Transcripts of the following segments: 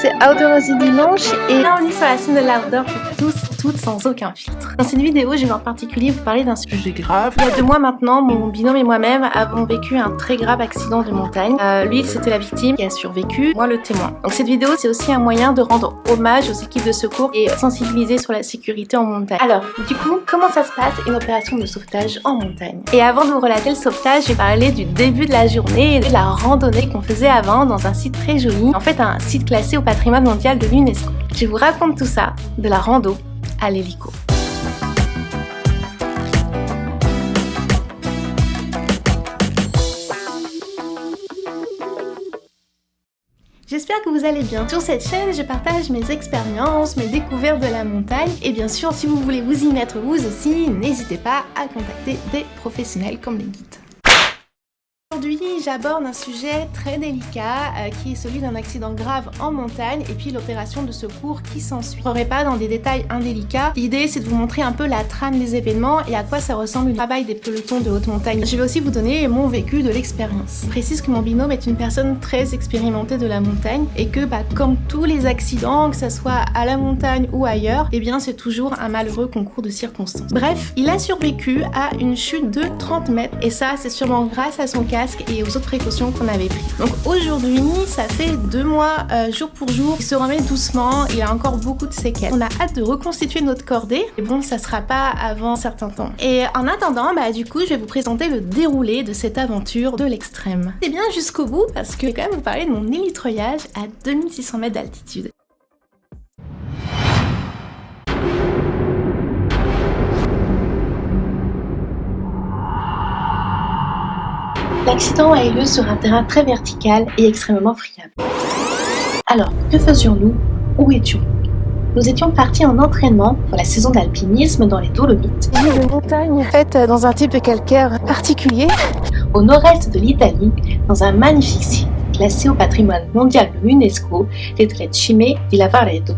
c'est Outdoorsy Dimanche et bienvenue sur la chaîne de l'Outdoor pour tous, toutes sans aucun filtre. Dans cette vidéo, je vais en particulier vous parler d'un sujet grave. Il y a 2 mois maintenant, mon binôme et moi-même avons vécu un très grave accident de montagne. Lui, c'était la victime qui a survécu, moi le témoin. Donc cette vidéo, c'est aussi un moyen de rendre hommage aux équipes de secours et sensibiliser sur la sécurité en montagne. Alors, du coup, comment ça se passe une opération de sauvetage en montagne? Et avant de vous relater le sauvetage, je vais parler du début de la journée et de la randonnée qu'on faisait avant dans un site très joli. En fait, un site classé au patrimoine mondial de l'UNESCO. Je vous raconte tout ça, de la rando à l'hélico. J'espère que vous allez bien. Sur cette chaîne, je partage mes expériences, mes découvertes de la montagne et bien sûr, si vous voulez vous y mettre vous aussi, n'hésitez pas à contacter des professionnels comme les guides. Aujourd'hui, j'aborde un sujet très délicat qui est celui d'un accident grave en montagne et puis l'opération de secours qui s'ensuit. Je ne rentrerai pas dans des détails indélicats. L'idée, c'est de vous montrer un peu la trame des événements et à quoi ça ressemble le travail des pelotons de haute montagne. Je vais aussi vous donner mon vécu de l'expérience. Je précise que mon binôme est une personne très expérimentée de la montagne et que, comme tous les accidents, que ce soit à la montagne ou ailleurs, eh bien, c'est toujours un malheureux concours de circonstances. Bref, il a survécu à une chute de 30 mètres et ça, c'est sûrement grâce à son casque et aux autres précautions qu'on avait prises. Donc aujourd'hui, ça fait 2 mois jour pour jour, il se remet doucement, il a encore beaucoup de séquelles. On a hâte de reconstituer notre cordée, et bon, ça sera pas avant un certain temps. Et en attendant, du coup, je vais vous présenter le déroulé de cette aventure de l'extrême. C'est bien jusqu'au bout parce que je vais quand même vous parler de mon hélitreuillage à 2600 mètres d'altitude. L'accident a eu lieu sur un terrain très vertical et extrêmement friable. Alors, que faisions-nous? Où étions-nous? Nous étions partis en entraînement pour la saison d'alpinisme dans les Dolomites. Une montagne faite dans un type de calcaire particulier, au nord-est de l'Italie, dans un magnifique site classé au patrimoine mondial de l'UNESCO, les Trecime di Lavaredo.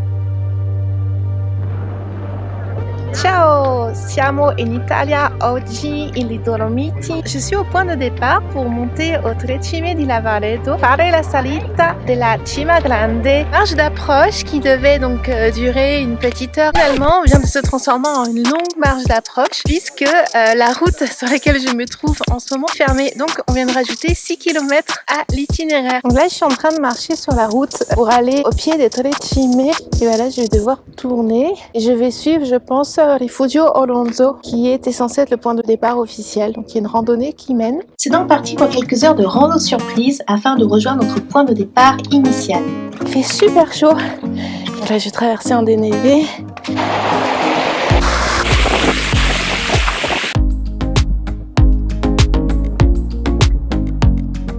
Ciao, siamo in Italia oggi in Dolomiti. Je suis au point de départ pour monter au Trecime di Lavaredo, fare la salita della Cima Grande. Marche d'approche qui devait donc durer une petite heure. Finalement, vient de se transformer en une longue marche d'approche puisque la route sur laquelle je me trouve en ce moment est fermée. Donc, on vient de rajouter 6 km à l'itinéraire. Donc là, je suis en train de marcher sur la route pour aller au pied des Trecime. Et voilà, je vais devoir tourner. Et je vais suivre, je pense, Rifugio Olonzo, qui était censé être le point de départ officiel. Donc il y a une randonnée qui mène. C'est donc parti pour quelques heures de rando surprise afin de rejoindre notre point de départ initial. Il fait super chaud. Là, je vais traverser un dénivelé.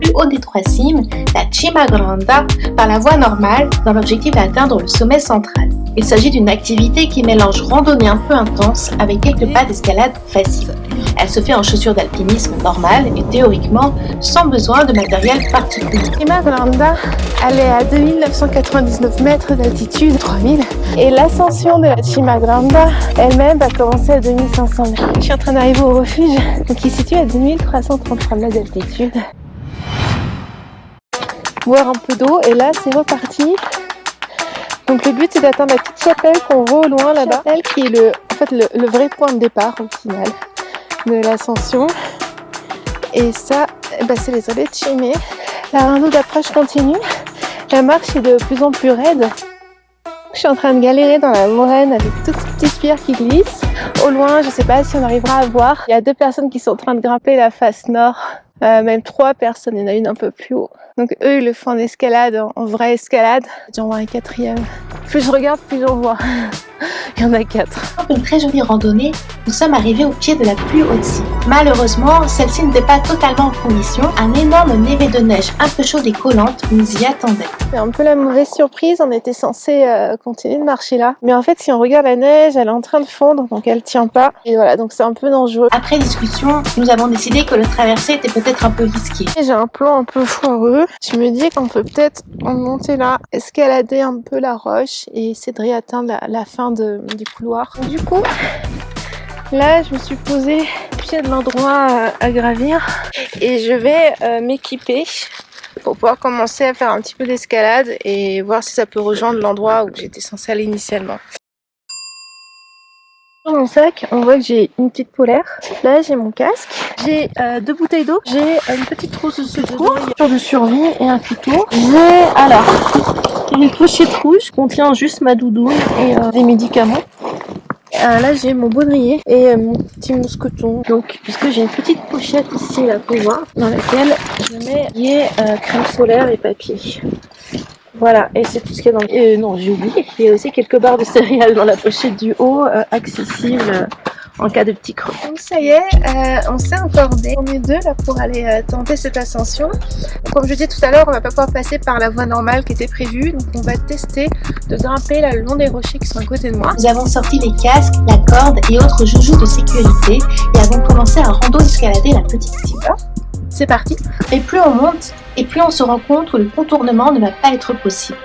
Plus haut des 3 cimes, la Cima Granda, par la voie normale, dans l'objectif d'atteindre le sommet central. Il s'agit d'une activité qui mélange randonnée un peu intense avec quelques pas d'escalade facile. Elle se fait en chaussures d'alpinisme normales et théoriquement sans besoin de matériel particulier. Cima Granda, elle est à 2999 mètres d'altitude, 3000. Et l'ascension de la Cima Granda elle-même va commencer à 2500 mètres. Je suis en train d'arriver au refuge, qui est situé à 2333 mètres d'altitude. Boire un peu d'eau et là c'est reparti. Donc le but c'est d'atteindre la petite chapelle qu'on voit au loin là-bas, elle qui est le vrai point de départ au final de l'ascension. Et ça, c'est les Trecime. La rando d'approche continue. La marche est de plus en plus raide. Je suis en train de galérer dans la moraine avec toutes ces petites pierres qui glissent. Au loin, je sais pas si on arrivera à voir. Il y a 2 personnes qui sont en train de grimper la face nord. Même 3 personnes, il y en a une un peu plus haut. Donc eux, ils le font en escalade, en vraie escalade. J'en vois un 4e. Plus je regarde, plus j'en vois. Il y en a 4. Après une très jolie randonnée, nous sommes arrivés au pied de la plus haute cime. Malheureusement, celle-ci n'était pas totalement en condition. Un énorme névé de neige un peu chaude et collante nous y attendait. C'est un peu la mauvaise surprise, on était censé continuer de marcher là. Mais en fait, si on regarde la neige, elle est en train de fondre, donc elle tient pas. Et voilà, donc c'est un peu dangereux. Après discussion, nous avons décidé que le traversée était peut-être un peu risqué. J'ai un plan un peu foireux. Je me dis qu'on peut peut-être monter là, escalader un peu la roche et essayer de réatteindre la fin du couloir. Du coup, là je me suis posée au pied de l'endroit à gravir et je vais m'équiper pour pouvoir commencer à faire un petit peu d'escalade et voir si ça peut rejoindre l'endroit où j'étais censée aller initialement. Dans mon sac, on voit que j'ai une petite polaire. Là, j'ai mon casque. J'ai 2 bouteilles d'eau. J'ai une petite trousse de secours, de survie et un couteau. J'ai une pochette rouge qui contient juste ma doudoune et des médicaments. Là, j'ai mon baudrier et mon petit mousqueton. Donc, puisque j'ai une petite pochette ici, là, pour voir, dans laquelle je mets crème solaire et papier. Voilà, et c'est tout ce qu'il y a dans non, j'ai oublié. Il y a aussi quelques barres de céréales dans la pochette du haut, accessibles en cas de petit creux. Donc ça y est, on s'est accordé. On est 2 là pour aller tenter cette ascension. Comme je disais tout à l'heure, on va pas pouvoir passer par la voie normale qui était prévue. Donc on va tester de grimper là, le long des rochers qui sont à côté de moi. Nous avons sorti les casques, la corde et autres joujoux de sécurité et avons commencé à rando-escalader la petite cime. C'est parti. Et plus on monte, et plus on se rend compte que le contournement ne va pas être possible.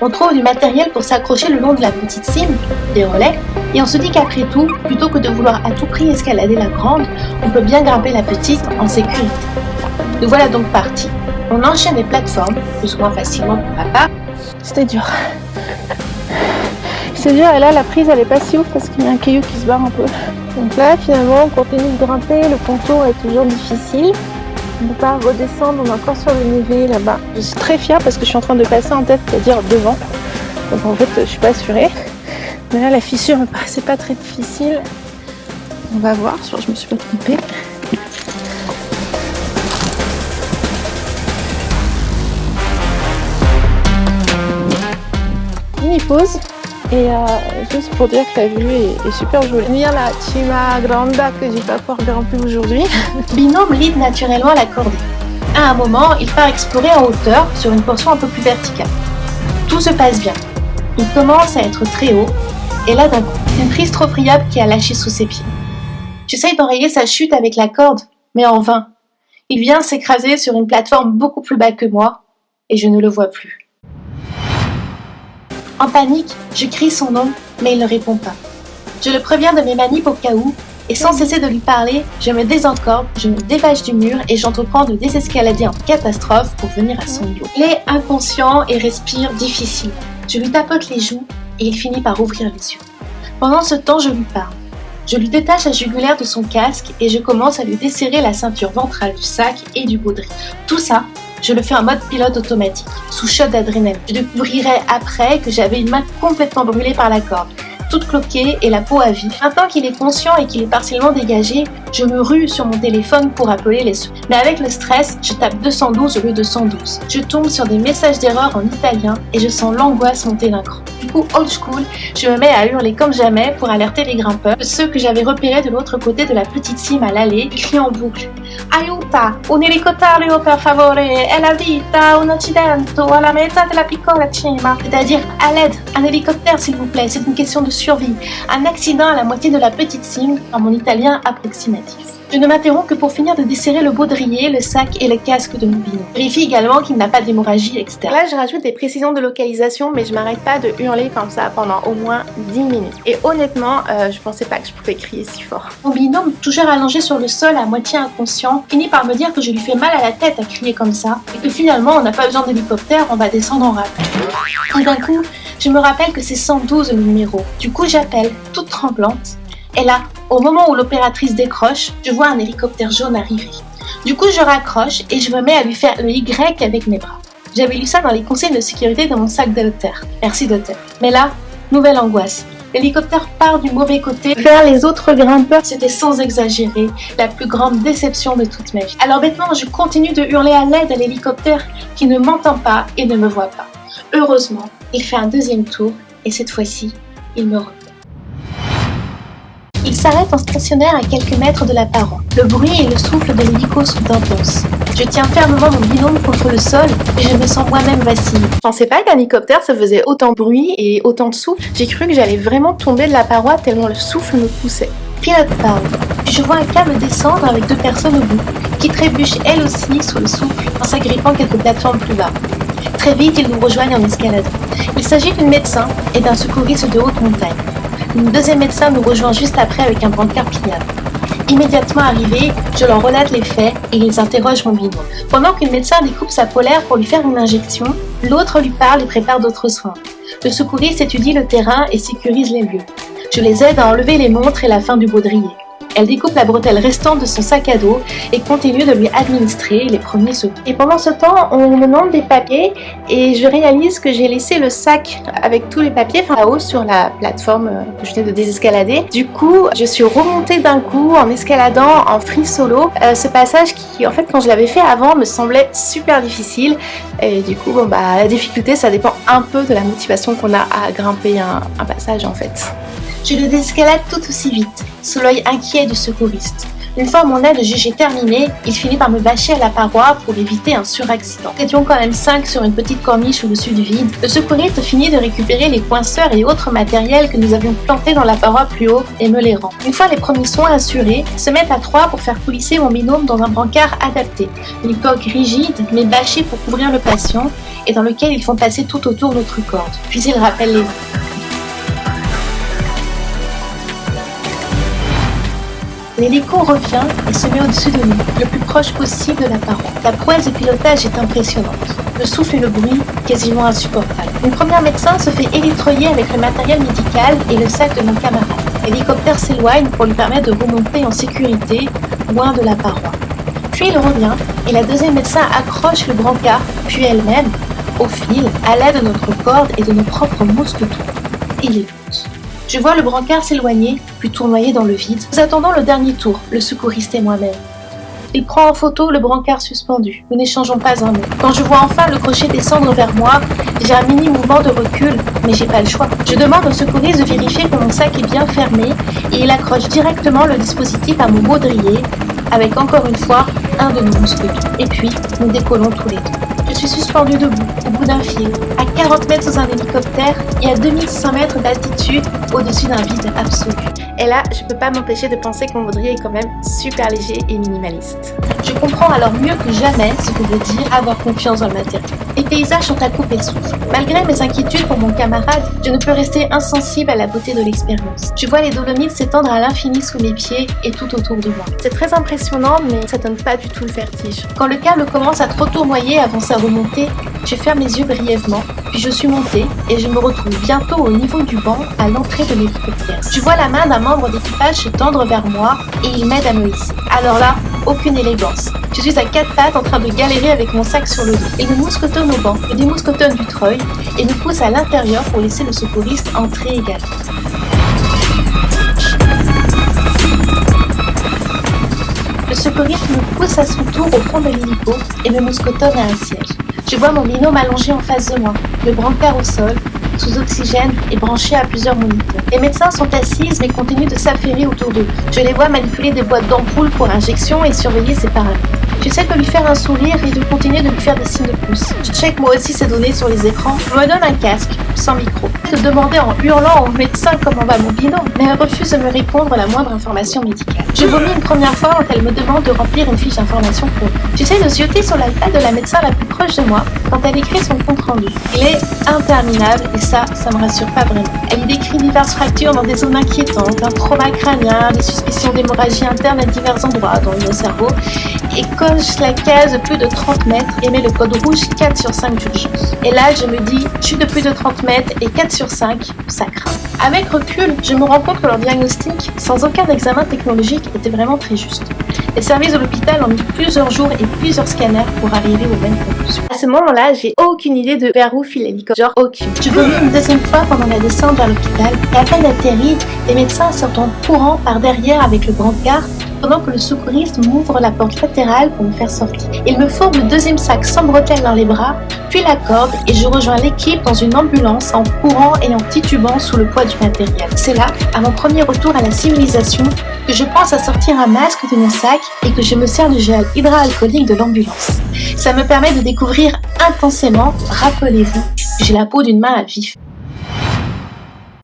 On trouve du matériel pour s'accrocher le long de la petite cime, des relais, et on se dit qu'après tout, plutôt que de vouloir à tout prix escalader la grande, on peut bien grimper la petite en sécurité. Nous voilà donc partis. On enchaîne les plateformes, plus ou moins facilement pour ma part. C'était dur. C'est dur, et là la prise elle est pas si ouf parce qu'il y a un caillou qui se barre un peu. Donc là finalement on continue de grimper, le contour est toujours difficile. On ne peut pas redescendre, on est encore sur le dénivelé là-bas. Je suis très fière parce que je suis en train de passer en tête, c'est-à-dire devant. Donc en fait je suis pas assurée. Mais là la fissure c'est pas très difficile. On va voir, je me suis pas trompée. Mini pause. Et juste pour dire que la vue est super jolie. Viens la Cima Granda que j'ai pas encore grimpé aujourd'hui. Binôme lead naturellement la cordée. À un moment, il part explorer en hauteur sur une portion un peu plus verticale. Tout se passe bien. Il commence à être très haut et là d'un coup, une prise trop friable qui a lâché sous ses pieds. J'essaye d'enrayer sa chute avec la corde, mais en vain. Il vient s'écraser sur une plateforme beaucoup plus bas que moi et je ne le vois plus. En panique, je crie son nom, mais il ne répond pas. Je le préviens de mes manips au cas où, et sans cesser de lui parler, je me désencorde, je me dévache du mur et j'entreprends de désescalader en catastrophe pour venir à son niveau. Il est inconscient et respire difficile. Je lui tapote les joues et il finit par ouvrir les yeux. Pendant ce temps, je lui parle. Je lui détache la jugulaire de son casque et je commence à lui desserrer la ceinture ventrale du sac et du baudrier. Tout ça, je le fais en mode pilote automatique, sous shot d'adrénaline. Je découvrirai après que j'avais une main complètement brûlée par la corde, toute cloquée et la peau à vif. Maintenant qu'il est conscient et qu'il est partiellement dégagé, je me rue sur mon téléphone pour appeler les secours. Mais avec le stress, je tape 212 au lieu de 112. Je tombe sur des messages d'erreur en italien et je sens l'angoisse monter d'un cran. Du coup, old school, je me mets à hurler comme jamais pour alerter les grimpeurs, ceux que j'avais repérés de l'autre côté de la petite cime à l'allée, je crie en boucle. Aiuta, un elicottario per favore, è la vita, un accidente alla metà della piccola cima. C'est-à-dire, à l'aide, un hélicoptère s'il vous plaît, c'est une question de survie. Un accident à la moitié de la petite cime, en mon italien approximatif. Je ne m'interromps que pour finir de desserrer le baudrier, le sac et le casque de mon binôme. Je vérifie également qu'il n'a pas d'hémorragie externe. Là, je rajoute des précisions de localisation, mais je m'arrête pas de hurler comme ça pendant au moins 10 minutes. Et honnêtement, je pensais pas que je pouvais crier si fort. Mon binôme, toujours allongé sur le sol à moitié inconscient, finit par me dire que je lui fais mal à la tête à crier comme ça, et que finalement on n'a pas besoin d'hélicoptère, on va descendre en rappel. Et d'un coup, je me rappelle que c'est 112 le numéro. Du coup, j'appelle, toute tremblante. Et là, au moment où l'opératrice décroche, je vois un hélicoptère jaune arriver. Du coup, je raccroche et je me mets à lui faire le Y avec mes bras. J'avais lu ça dans les consignes de sécurité de mon sac d'Auteur. Merci d'Auteur. Mais là, nouvelle angoisse. L'hélicoptère part du mauvais côté vers les autres grimpeurs. C'était sans exagérer la plus grande déception de toute ma vie. Alors bêtement, je continue de hurler à l'aide à l'hélicoptère qui ne m'entend pas et ne me voit pas. Heureusement, il fait un deuxième tour et cette fois-ci, il me repère. Il s'arrête en stationnaire à quelques mètres de la paroi. Le bruit et le souffle de l'hélico sont intenses. Je tiens fermement mon binôme contre le sol et je me sens moi-même vaciller. Je pensais pas qu'un hélicoptère ça faisait autant de bruit et autant de souffle. J'ai cru que j'allais vraiment tomber de la paroi tellement le souffle me poussait. Pilote parle. Je vois un câble descendre avec 2 personnes au bout, qui trébuchent elles aussi sous le souffle en s'agrippant quelques plateformes plus bas. Très vite, ils nous rejoignent en escaladant. Il s'agit d'un médecin et d'un secouriste de haute montagne. Une deuxième médecin nous rejoint juste après avec un brancard pliable. Immédiatement arrivés, je leur relate les faits et ils interrogent mon binôme. Pendant qu'une médecin découpe sa polaire pour lui faire une injection, l'autre lui parle et prépare d'autres soins. Le secouriste étudie le terrain et sécurise les lieux. Je les aide à enlever les montres et la fin du baudrier. Elle découpe la bretelle restante de son sac à dos et continue de lui administrer les premiers secours. Et pendant ce temps, on me demande des papiers et je réalise que j'ai laissé le sac avec tous les papiers là-haut sur la plateforme que je venais de désescalader. Du coup, je suis remontée d'un coup en escaladant en free solo. Ce passage qui, en fait, quand je l'avais fait avant, me semblait super difficile. Et du coup, la difficulté, ça dépend un peu de la motivation qu'on a à grimper un passage en fait. Je le désescalade tout aussi vite, sous l'œil inquiet du secouriste. Une fois mon aide jugée terminée, il finit par me bâcher à la paroi pour éviter un suraccident. Nous étions quand même 5 sur une petite corniche au-dessus du vide. Le secouriste finit de récupérer les coinceurs et autres matériels que nous avions plantés dans la paroi plus haut et me les rend. Une fois les premiers soins assurés, ils se mettent à 3 pour faire coulisser mon binôme dans un brancard adapté. Une coque rigide mais bâchée pour couvrir le patient et dans lequel ils font passer tout autour notre corde. Puis ils rappellent les uns. L'hélico revient et se met au-dessus de nous, le plus proche possible de la paroi. La prouesse de pilotage est impressionnante. Le souffle et le bruit, quasiment insupportables. Une première médecin se fait électroyer avec le matériel médical et le sac de mon camarade. L'hélicoptère s'éloigne pour lui permettre de remonter en sécurité, loin de la paroi. Puis il revient et la deuxième médecin accroche le brancard, puis elle-même, au fil, à l'aide de notre corde et de nos propres mousquetons. Il écoute. Je vois le brancard s'éloigner, puis tournoyer dans le vide. Nous attendons le dernier tour, le secouriste et moi-même. Il prend en photo le brancard suspendu. Nous n'échangeons pas un mot. Quand je vois enfin le crochet descendre vers moi, j'ai un mini mouvement de recul, mais j'ai pas le choix. Je demande au secouriste de vérifier que mon sac est bien fermé et il accroche directement le dispositif à mon baudrier, avec encore une fois un de nos mousquetons. Et puis, nous décollons tous les deux. Je suis suspendue debout, au bout d'un fil, à 40 mètres sous un hélicoptère et à 2600 mètres d'altitude, au-dessus d'un vide absolu. Et là, je peux pas m'empêcher de penser que mon baudrier est quand même super léger et minimaliste. Je comprends alors mieux que jamais ce que veut dire avoir confiance dans le matériel. Les paysages sont à couper le souffle. Malgré mes inquiétudes pour mon camarade, je ne peux rester insensible à la beauté de l'expérience. Je vois les Dolomites s'étendre à l'infini sous mes pieds et tout autour de moi. C'est très impressionnant, mais ça donne pas du tout le vertige. Quand le câble commence à trop tournoyer avant sa remontée, je ferme les yeux brièvement, puis je suis montée et je me retrouve bientôt au niveau du banc à l'entrée de l'hélicoptère. Je vois la main d'un membre d'équipage se tendre vers moi et il m'aide à me hisser. Alors là, aucune élégance. Je suis à 4 pattes en train de galérer avec mon sac sur le dos. Il me mousquetonne au banc, me démousquetonne du treuil et me pousse à l'intérieur pour laisser le secouriste entrer également. Le secouriste me pousse à son tour au fond de l'hélico et me mousquetonne à un siège. Je vois mon binôme allongé en face de moi, le brancard au sol, sous oxygène et branché à plusieurs moniteurs. Les médecins sont assises mais continuent de s'affairer autour d'eux. Je les vois manipuler des boîtes d'ampoules pour injection et surveiller ses paramètres. J'essaie de lui faire un sourire et de continuer de lui faire des signes de pouce. Je check moi aussi ses données sur les écrans. Je me donne un casque, sans micro. Je demandais en hurlant au médecin comment va mon binôme, mais elle refuse de me répondre la moindre information médicale. Je vomis une première fois quand elle me demande de remplir une fiche d'information pour elle. J'essaie de zioter sur l'iPad de la médecin la plus proche de moi quand elle écrit son compte rendu. Il est interminable et ça me rassure pas vraiment. Elle y décrit diverses fractures dans des zones inquiétantes, un trauma crânien, des suspicions d'hémorragie interne à divers endroits dans le cerveau et coche la case plus de 30 mètres et met le code rouge 4 sur 5 d'urgence. Et là, je me dis, chute de plus de 30 mètres et 4 sur 5, ça craint. Avec recul, je me rends compte que leur diagnostic, sans aucun examen technologique, était vraiment très juste. Les services de l'hôpital ont mis plusieurs jours et plusieurs scanners pour arriver aux mêmes conclusions. À ce moment-là, j'ai aucune idée de vers où file l'hélicoptère, genre aucune. Je vomis une deuxième fois pendant la descente vers l'hôpital et à peine atterri, les médecins sortent en courant par derrière avec le brancard pendant que le secouriste m'ouvre la porte latérale pour me faire sortir. Il me fourbe le deuxième sac sans bretelles dans les bras, puis la corde et je rejoins l'équipe dans une ambulance en courant et en titubant sous le poids du matériel. C'est là, à mon premier retour à la civilisation, que je pense à sortir un masque de mon sac et que je me sers du gel hydroalcoolique de l'ambulance. Ça me permet de découvrir intensément, rappelez-vous, que j'ai la peau d'une main à vif.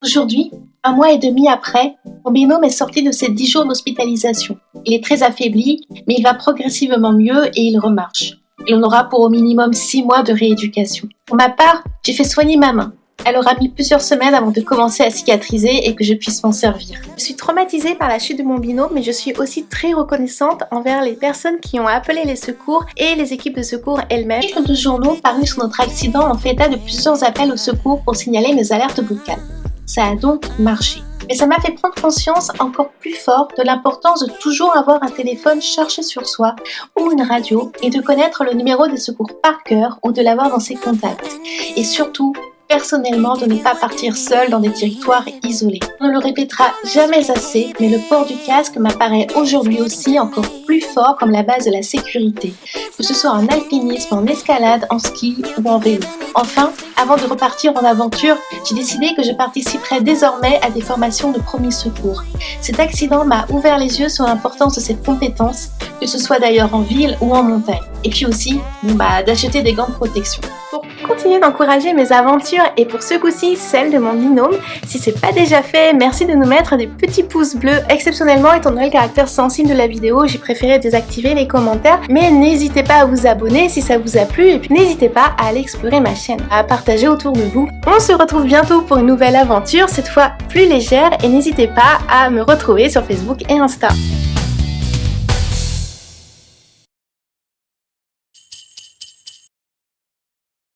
Aujourd'hui, 1 mois et demi après, mon binôme est sorti de ses 10 jours d'hospitalisation. Il est très affaibli, mais il va progressivement mieux et il remarche. Il en aura pour au minimum 6 mois de rééducation. Pour ma part, j'ai fait soigner ma main. Elle aura mis plusieurs semaines avant de commencer à cicatriser et que je puisse m'en servir. Je suis traumatisée par la chute de mon binôme, mais je suis aussi très reconnaissante envers les personnes qui ont appelé les secours et les équipes de secours elles-mêmes. Les livres de journaux parus sur notre accident ont fait état de plusieurs appels au secours pour signaler mes alertes vocales. Ça a donc marché. Mais ça m'a fait prendre conscience encore plus fort de l'importance de toujours avoir un téléphone chargé sur soi ou une radio et de connaître le numéro des secours par cœur ou de l'avoir dans ses contacts. Et surtout, personnellement, de ne pas partir seul dans des territoires isolés. On ne le répétera jamais assez, mais le port du casque m'apparaît aujourd'hui aussi encore plus fort comme la base de la sécurité, que ce soit en alpinisme, en escalade, en ski ou en vélo. Enfin, avant de repartir en aventure, j'ai décidé que je participerais désormais à des formations de premiers secours. Cet accident m'a ouvert les yeux sur l'importance de cette compétence, que ce soit d'ailleurs en ville ou en montagne. Et puis aussi, d'acheter des gants de protection. Pour continuer d'encourager mes aventures et pour ce coup-ci celle de mon binôme, si c'est pas déjà fait, merci de nous mettre des petits pouces bleus. Exceptionnellement, étant donné le caractère sensible de la vidéo, j'ai préféré désactiver les commentaires, mais n'hésitez pas à vous abonner si ça vous a plu et puis n'hésitez pas à aller explorer ma chaîne, à partager autour de vous. On se retrouve bientôt pour une nouvelle aventure, cette fois plus légère, et n'hésitez pas à me retrouver sur Facebook et Insta.